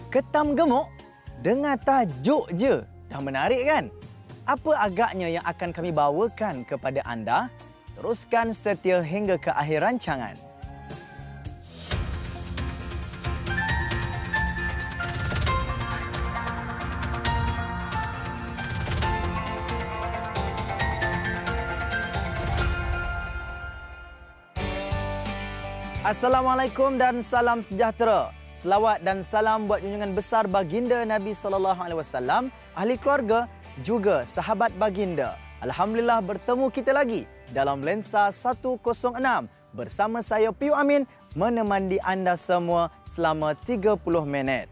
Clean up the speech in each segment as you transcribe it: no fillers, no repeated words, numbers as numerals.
Ketam gemuk? Dengar tajuk je dah menarik kan? Apa agaknya yang akan kami bawakan kepada anda? Teruskan setia hingga ke akhir rancangan. Assalamualaikum dan salam sejahtera. Selawat dan salam buat junjungan besar baginda Nabi SAW, ahli keluarga, juga sahabat baginda. Alhamdulillah bertemu kita lagi dalam Lensa 106 bersama saya Piu Amin menemani anda semua selama 30 minit.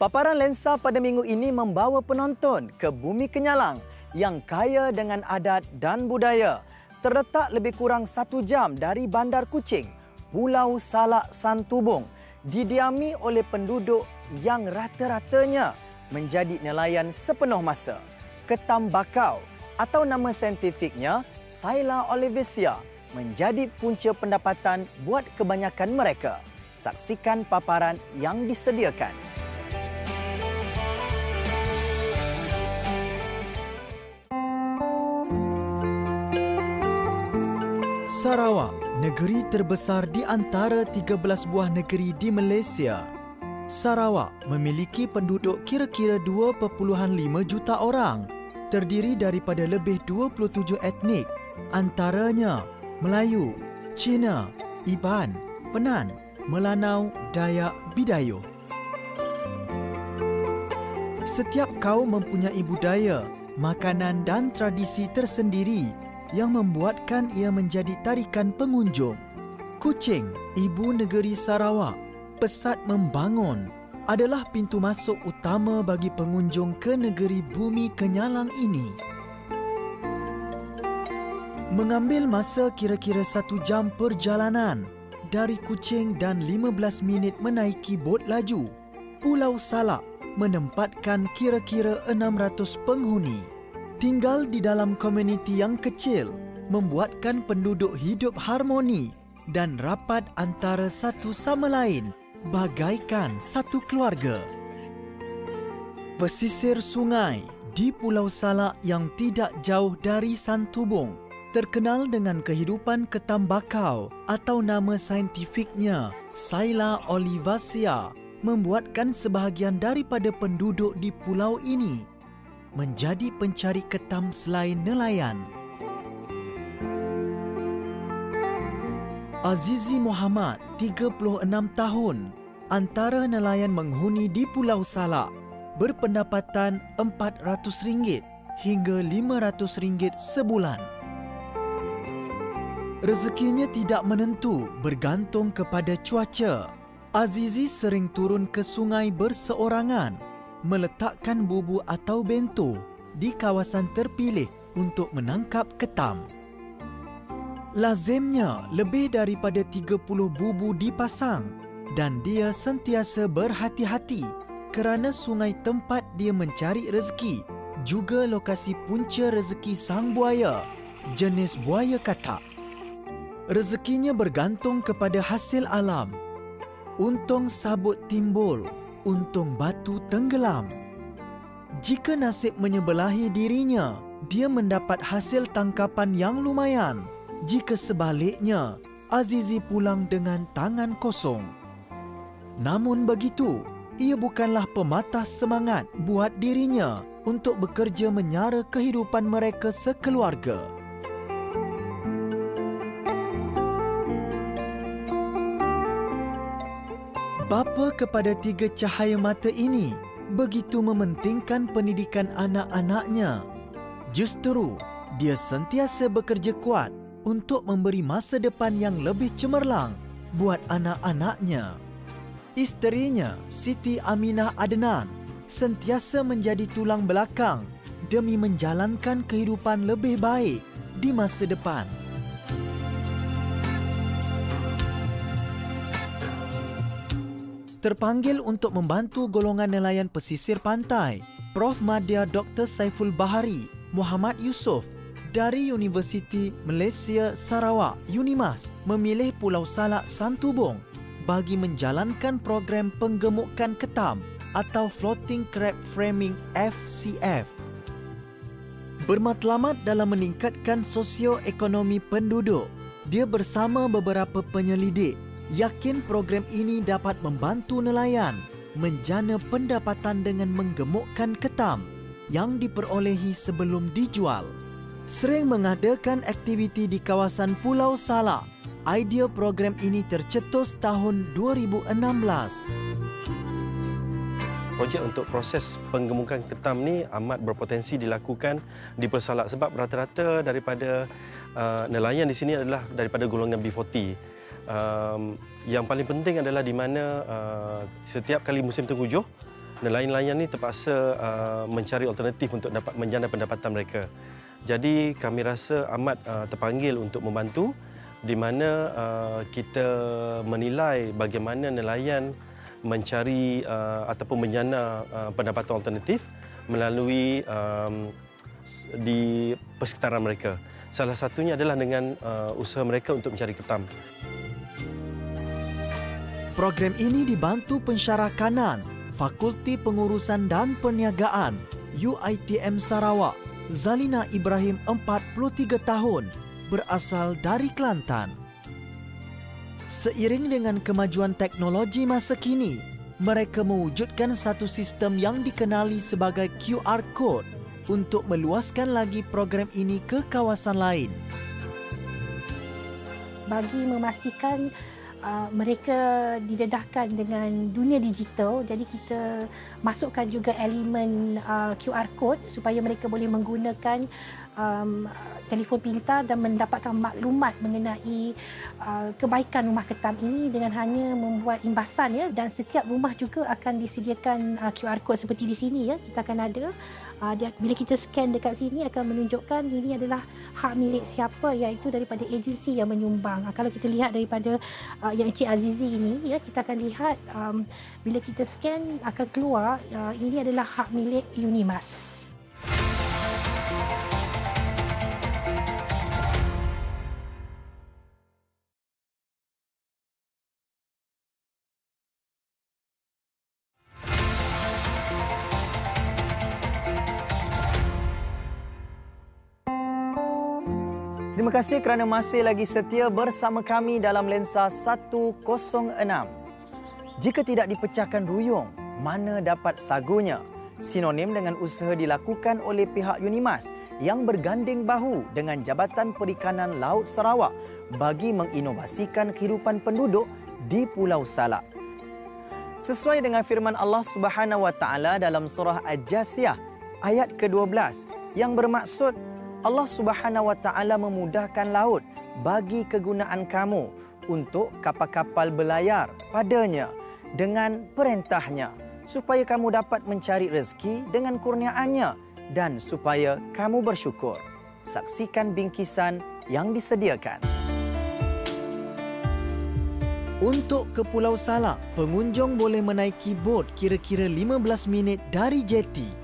Paparan Lensa pada minggu ini membawa penonton ke Bumi Kenyalang yang kaya dengan adat dan budaya. Terletak lebih kurang 1 jam dari Bandar Kuching, Pulau Salak Santubong, didiami oleh penduduk yang rata-ratanya menjadi nelayan sepenuh masa. Ketam bakau atau nama saintifiknya Scylla olivacea menjadi punca pendapatan buat kebanyakan mereka. Saksikan paparan yang disediakan. Sarawak, negeri terbesar di antara 13 buah negeri di Malaysia. Sarawak memiliki penduduk kira-kira 2.5 juta orang, terdiri daripada lebih 27 etnik, antaranya Melayu, Cina, Iban, Penan, Melanau, Dayak, Bidayuh. Setiap kaum mempunyai budaya, makanan dan tradisi tersendiri yang membuatkan ia menjadi tarikan pengunjung. Kuching, ibu negeri Sarawak, pesat membangun, adalah pintu masuk utama bagi pengunjung ke negeri Bumi Kenyalang ini. Mengambil masa kira-kira 1 jam perjalanan dari Kuching dan 15 minit menaiki bot laju, Pulau Salak menempatkan kira-kira 600 penghuni. Tinggal di dalam komuniti yang kecil membuatkan penduduk hidup harmoni dan rapat antara satu sama lain bagaikan satu keluarga. Pesisir sungai di Pulau Salak yang tidak jauh dari Santubong terkenal dengan kehidupan ketam bakau atau nama saintifiknya Scylla olivacea membuatkan sebahagian daripada penduduk di pulau ini menjadi pencari ketam selain nelayan. Azizi Muhammad, 36 tahun, antara nelayan menghuni di Pulau Salak, berpendapatan RM400 hingga RM500 sebulan. Rezekinya tidak menentu, bergantung kepada cuaca. Azizi sering turun ke sungai berseorangan, meletakkan bubu atau bento di kawasan terpilih untuk menangkap ketam. Lazimnya lebih daripada 30 bubu dipasang dan dia sentiasa berhati-hati kerana sungai tempat dia mencari rezeki juga lokasi punca rezeki sang buaya, jenis buaya katak. Rezekinya bergantung kepada hasil alam. Untung sabut timbul, untung batu tenggelam. Jika nasib menyebelahi dirinya, dia mendapat hasil tangkapan yang lumayan. Jika sebaliknya, Azizi pulang dengan tangan kosong. Namun begitu, ia bukanlah pematah semangat buat dirinya untuk bekerja menyara kehidupan mereka sekeluarga. Bapa kepada 3 cahaya mata ini begitu mementingkan pendidikan anak-anaknya. Justru, dia sentiasa bekerja kuat untuk memberi masa depan yang lebih cemerlang buat anak-anaknya. Isterinya, Siti Aminah Adnan, sentiasa menjadi tulang belakang demi menjalankan kehidupan lebih baik di masa depan. Terpanggil untuk membantu golongan nelayan pesisir pantai, Prof. Madya Dr. Saiful Bahari Muhammad Yusof dari Universiti Malaysia Sarawak UNIMAS memilih Pulau Salak Santubong bagi menjalankan program penggemukan ketam atau Floating Crab Framing FCF. Bermatlamat dalam meningkatkan sosioekonomi penduduk, dia bersama beberapa penyelidik yakin program ini dapat membantu nelayan menjana pendapatan dengan menggemukkan ketam yang diperolehi sebelum dijual. Sering mengadakan aktiviti di kawasan Pulau Salak, idea program ini tercetus tahun 2016. Projek untuk proses penggemukan ketam ni amat berpotensi dilakukan di Pulau Salak sebab rata-rata daripada nelayan di sini adalah daripada golongan B40. Yang paling penting adalah di mana setiap kali musim tengkujuh, nelayan-nelayan ni terpaksa mencari alternatif untuk dapat menjana pendapatan mereka. Jadi kami rasa amat terpanggil untuk membantu di mana kita menilai bagaimana nelayan mencari ataupun menjana pendapatan alternatif melalui di persekitaran mereka. Salah satunya adalah dengan usaha mereka untuk mencari ketam. Program ini dibantu pensyarakanan Fakulti Pengurusan dan Perniagaan UiTM Sarawak. Zalina Ibrahim 43 tahun, berasal dari Kelantan. Seiring dengan kemajuan teknologi masa kini, mereka mewujudkan satu sistem yang dikenali sebagai QR Code untuk meluaskan lagi program ini ke kawasan lain. Bagi memastikan mereka didedahkan dengan dunia digital, jadi kita masukkan juga elemen QR Code supaya mereka boleh menggunakan telefon pintar dan mendapatkan maklumat mengenai kebaikan rumah ketam ini dengan hanya membuat imbasan, ya. Dan setiap rumah juga akan disediakan QR Code seperti di sini, ya. Kita akan ada bila kita scan dekat sini akan menunjukkan ini adalah hak milik siapa, iaitu daripada agensi yang menyumbang. Kalau kita lihat daripada yang Encik Azizi ini, ya, kita akan lihat bila kita scan akan keluar ini adalah hak milik Unimas. Terima kasih kerana masih lagi setia bersama kami dalam Lensa 106. Jika tidak dipecahkan ruyung, mana dapat sagunya? Sinonim dengan usaha dilakukan oleh pihak Unimas yang berganding bahu dengan Jabatan Perikanan Laut Sarawak bagi menginovasikan kehidupan penduduk di Pulau Salak. Sesuai dengan firman Allah Subhanahu Wa Taala dalam surah Al-Jasiyah ayat ke-12 yang bermaksud Allah Subhanahu Wa Taala memudahkan laut bagi kegunaan kamu untuk kapal-kapal berlayar padanya dengan perintahnya supaya kamu dapat mencari rezeki dengan kurniaannya dan supaya kamu bersyukur. Saksikan bingkisan yang disediakan. Untuk ke Pulau Salak, pengunjung boleh menaiki bot kira-kira 15 minit dari jeti.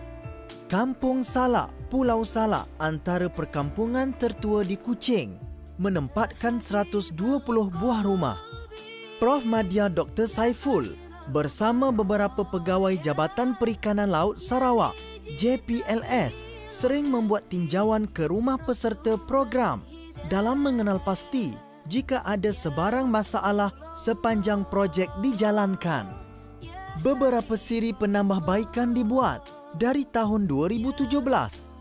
Kampung Salak, Pulau Salak antara perkampungan tertua di Kuching, menempatkan 120 buah rumah. Prof Madya Dr. Saiful bersama beberapa pegawai Jabatan Perikanan Laut Sarawak, JPLS, sering membuat tinjauan ke rumah peserta program dalam mengenal pasti jika ada sebarang masalah sepanjang projek dijalankan. Beberapa siri penambahbaikan dibuat dari tahun 2017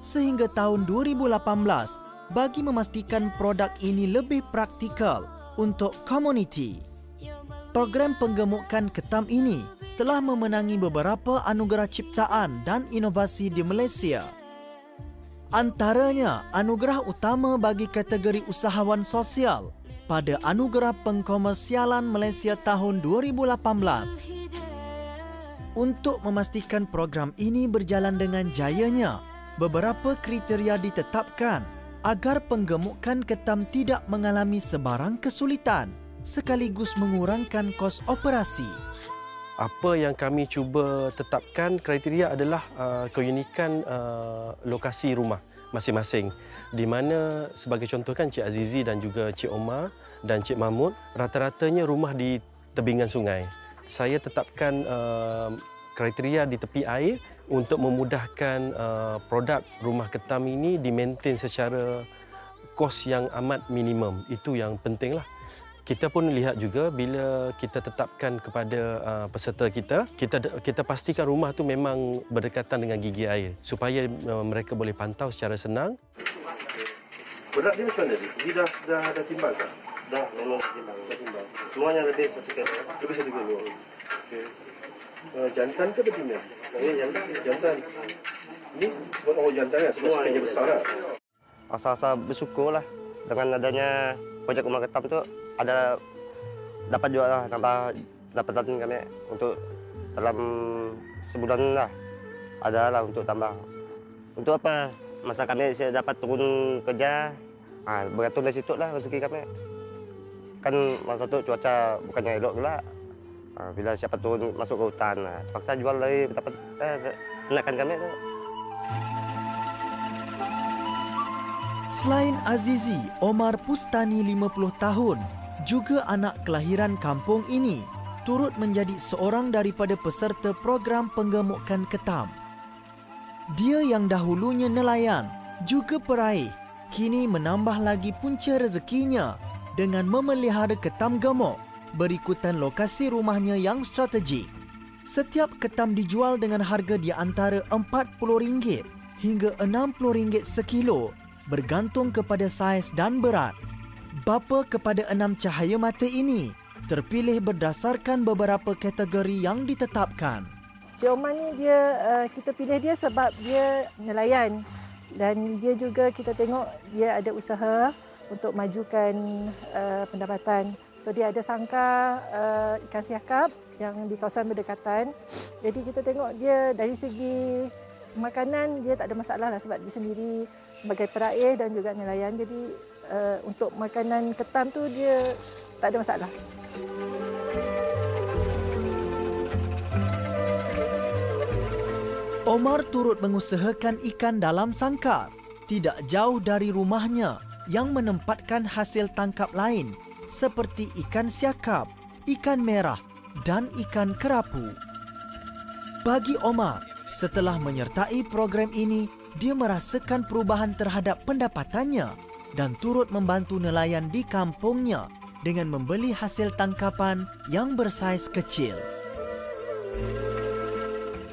sehingga tahun 2018 bagi memastikan produk ini lebih praktikal untuk komuniti. Program penggemukan ketam ini telah memenangi beberapa anugerah ciptaan dan inovasi di Malaysia. Antaranya anugerah utama bagi kategori usahawan sosial pada Anugerah Pengkomersialan Malaysia tahun 2018. Untuk memastikan program ini berjalan dengan jayanya, beberapa kriteria ditetapkan agar penggemukan ketam tidak mengalami sebarang kesulitan sekaligus mengurangkan kos operasi. Apa yang kami cuba tetapkan kriteria adalah keunikan lokasi rumah masing-masing. Di mana sebagai contoh kan Cik Azizi dan juga Cik Omar dan Cik Mahmud rata-ratanya rumah di tebingan sungai. Saya tetapkan kriteria di tepi air untuk memudahkan produk rumah ketam ini dimaintain secara kos yang amat minimum. Itu yang pentinglah. Kita pun lihat juga bila kita tetapkan kepada peserta kita pastikan rumah tu memang berdekatan dengan gigi air supaya mereka boleh pantau secara senang. Berat dia macam mana? Dia dah timbang tak? Dah, memang timbang. Semuanya lebih 1 kilo. Lebih 1 kilo. Okey. Jantan ke betina? Jantan. Ini sebab orang jantan kan? Sebab sebenarnya besar lah. Asa-asa bersyukur lah dengan adanya projek rumah ketam tu, ada dapat juga lah nambah dapatan kami untuk dalam sebulan lah. Ada lah untuk tambah. Untuk apa? Masa kami saya dapat turun kerja, bergantung dari situ lah rezeki kami. Kan masa tu cuaca bukannya elok pula. Bila siapa turun masuk ke hutan, paksa jual lagi dapat menaikkan kami tu. Selain Azizi, Omar Pustani 50 tahun, juga anak kelahiran kampung ini, turut menjadi seorang daripada peserta program penggemukan ketam. Dia yang dahulunya nelayan, juga peraih, kini menambah lagi punca rezekinya dengan memelihara ketam gemuk berikutan lokasi rumahnya yang strategik. Setiap ketam dijual dengan harga di antara RM40 hingga RM60 sekilo, bergantung kepada saiz dan berat. Bapa kepada 6 cahaya mata ini terpilih berdasarkan beberapa kategori yang ditetapkan. Cik Omar ni kita pilih dia sebab dia nelayan dan dia juga kita tengok dia ada usaha untuk majukan pendapatan. So dia ada sangkar ikan siakap yang di kawasan berdekatan. Jadi kita tengok dia dari segi makanan dia tak ada masalah lah sebab dia sendiri sebagai peraih dan juga nelayan. Jadi untuk makanan ketam tu dia tak ada masalah. Omar turut mengusahakan ikan dalam sangkar, tidak jauh dari rumahnya yang menempatkan hasil tangkap lain seperti ikan siakap, ikan merah dan ikan kerapu. Bagi Omar, setelah menyertai program ini, dia merasakan perubahan terhadap pendapatannya dan turut membantu nelayan di kampungnya dengan membeli hasil tangkapan yang bersaiz kecil.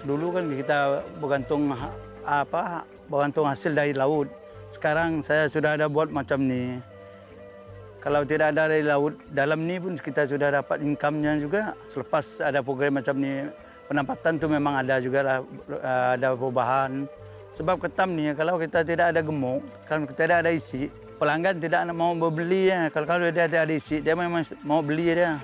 Dulu kan kita bergantung hasil dari laut. Sekarang saya sudah ada buat macam ni. Kalau tidak ada dari laut, dalam ni pun kita sudah dapat income-nya juga. Selepas ada program macam ni, pendapatan tu memang ada juga lah, ada perubahan. Sebab ketam ni kalau kita tidak ada gemuk, kalau kita tidak ada isi, pelanggan tidak mau membeli ya. Kalau dia tidak ada isi, dia memang mau beli dia.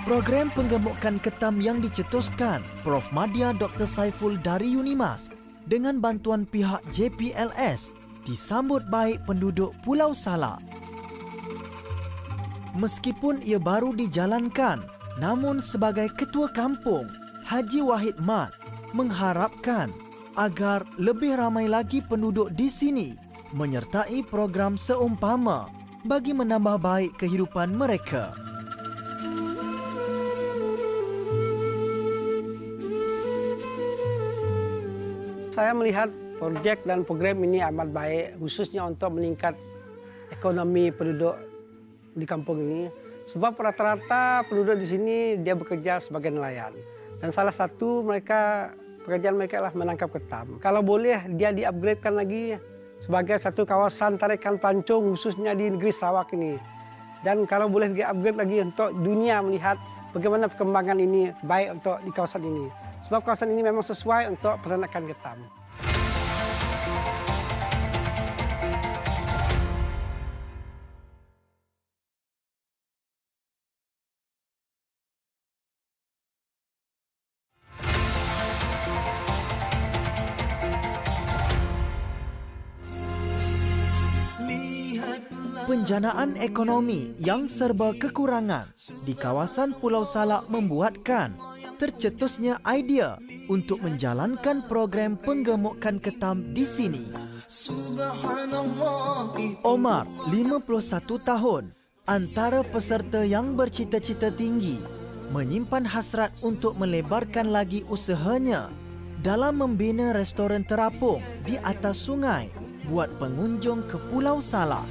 Program penggemukan ketam yang dicetuskan Prof. Madya Dr. Saiful dari Unimas dengan bantuan pihak JPLS disambut baik penduduk Pulau Salak. Meskipun ia baru dijalankan, namun sebagai Ketua Kampung, Haji Wahid Mat mengharapkan agar lebih ramai lagi penduduk di sini menyertai program seumpama bagi menambah baik kehidupan mereka. Saya melihat projek dan program ini amat baik, khususnya untuk meningkat ekonomi penduduk di kampung ini. Sebab rata-rata penduduk di sini dia bekerja sebagai nelayan. Dan salah satu pekerjaan mereka adalah menangkap ketam. Kalau boleh dia di-upgradekan lagi sebagai satu kawasan tarikan pelancong khususnya di negeri Sarawak ini. Dan kalau boleh di-upgrade lagi untuk dunia melihat bagaimana perkembangan ini baik untuk di kawasan ini. Sebab kawasan ini memang sesuai untuk peternakan ketam. Penjanaan ekonomi yang serba kekurangan di kawasan Pulau Salak membuatkan tercetusnya idea untuk menjalankan program penggemukan ketam di sini. Omar, 51 tahun, Antara peserta yang bercita-cita tinggi menyimpan hasrat untuk melebarkan lagi usahanya dalam membina restoran terapung di atas sungai buat pengunjung ke Pulau Salak.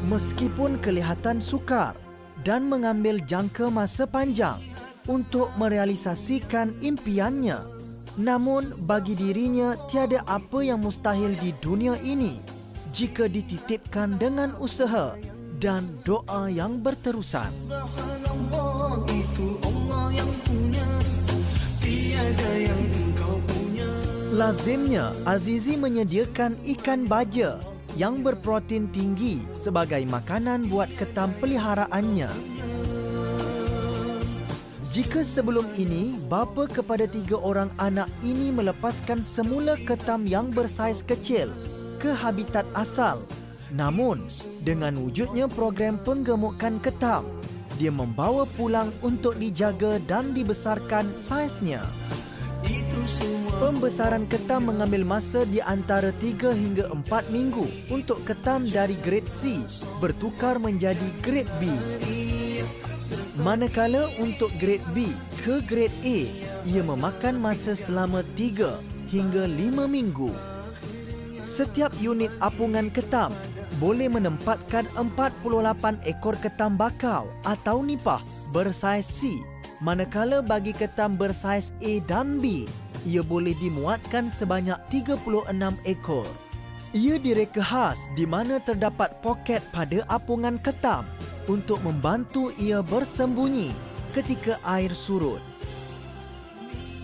Meskipun kelihatan sukar dan mengambil jangka masa panjang untuk merealisasikan impiannya, namun bagi dirinya tiada apa yang mustahil di dunia ini jika dititipkan dengan usaha dan doa yang berterusan. Lazimnya Azizi menyediakan ikan baja yang berprotein tinggi sebagai makanan buat ketam peliharaannya. Jika sebelum ini bapa kepada 3 orang anak ini melepaskan semula ketam yang bersaiz kecil ke habitat asal, namun dengan wujudnya program penggemukan ketam, dia membawa pulang untuk dijaga dan dibesarkan saiznya. Pembesaran ketam mengambil masa di antara 3 hingga 4 minggu untuk ketam dari grade C bertukar menjadi grade B. Manakala untuk grade B ke grade A, ia memakan masa selama 3 hingga 5 minggu. Setiap unit apungan ketam boleh menempatkan 48 ekor ketam bakau atau nipah bersaiz C, manakala bagi ketam bersaiz A dan B, ia boleh dimuatkan sebanyak 36 ekor. Ia direka khas di mana terdapat poket pada apungan ketam untuk membantu ia bersembunyi ketika air surut.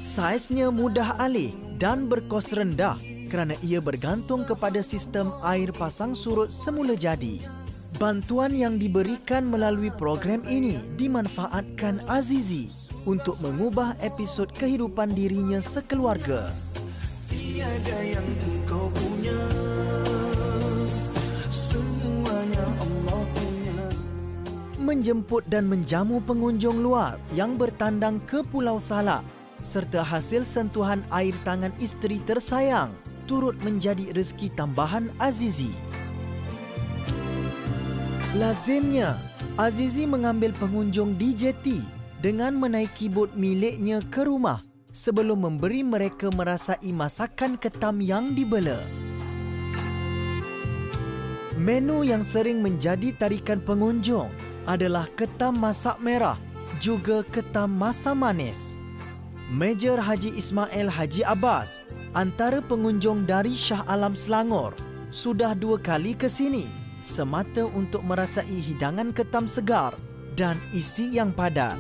Saiznya mudah alih dan berkos rendah kerana ia bergantung kepada sistem air pasang surut semula jadi. Bantuan yang diberikan melalui program ini dimanfaatkan Azizi untuk mengubah episod kehidupan dirinya sekeluarga. Tiada yang engkau punya, semuanya Allah punya. Menjemput dan menjamu pengunjung luar yang bertandang ke Pulau Salak serta hasil sentuhan air tangan isteri tersayang turut menjadi rezeki tambahan Azizi. Lazimnya, Azizi mengambil pengunjung di jeti dengan menaiki bot miliknya ke rumah sebelum memberi mereka merasai masakan ketam yang dibela. Menu yang sering menjadi tarikan pengunjung adalah ketam masak merah, juga ketam masam manis. Major Haji Ismail Haji Abbas, antara pengunjung dari Shah Alam Selangor, sudah 2 kali ke sini semata untuk merasai hidangan ketam segar dan isi yang padat.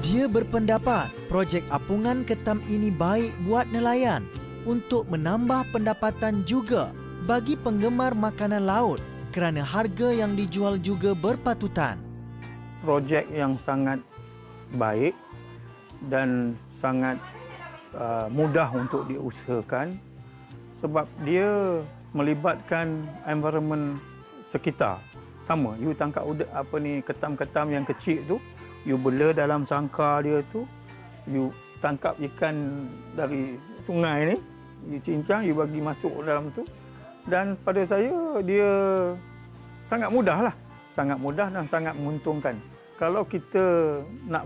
Dia berpendapat projek apungan ketam ini baik buat nelayan untuk menambah pendapatan juga bagi penggemar makanan laut kerana harga yang dijual juga berpatutan. Projek yang sangat baik dan sangat mudah untuk diusahakan sebab dia melibatkan environment sekitar. Sama, you tangkap ketam-ketam yang kecil tu, you bela dalam sangkar dia tu, you tangkap ikan dari sungai ni, you cincang, you bagi masuk dalam tu. Dan pada saya, dia sangat mudah lah. Sangat mudah dan sangat menguntungkan. Kalau kita nak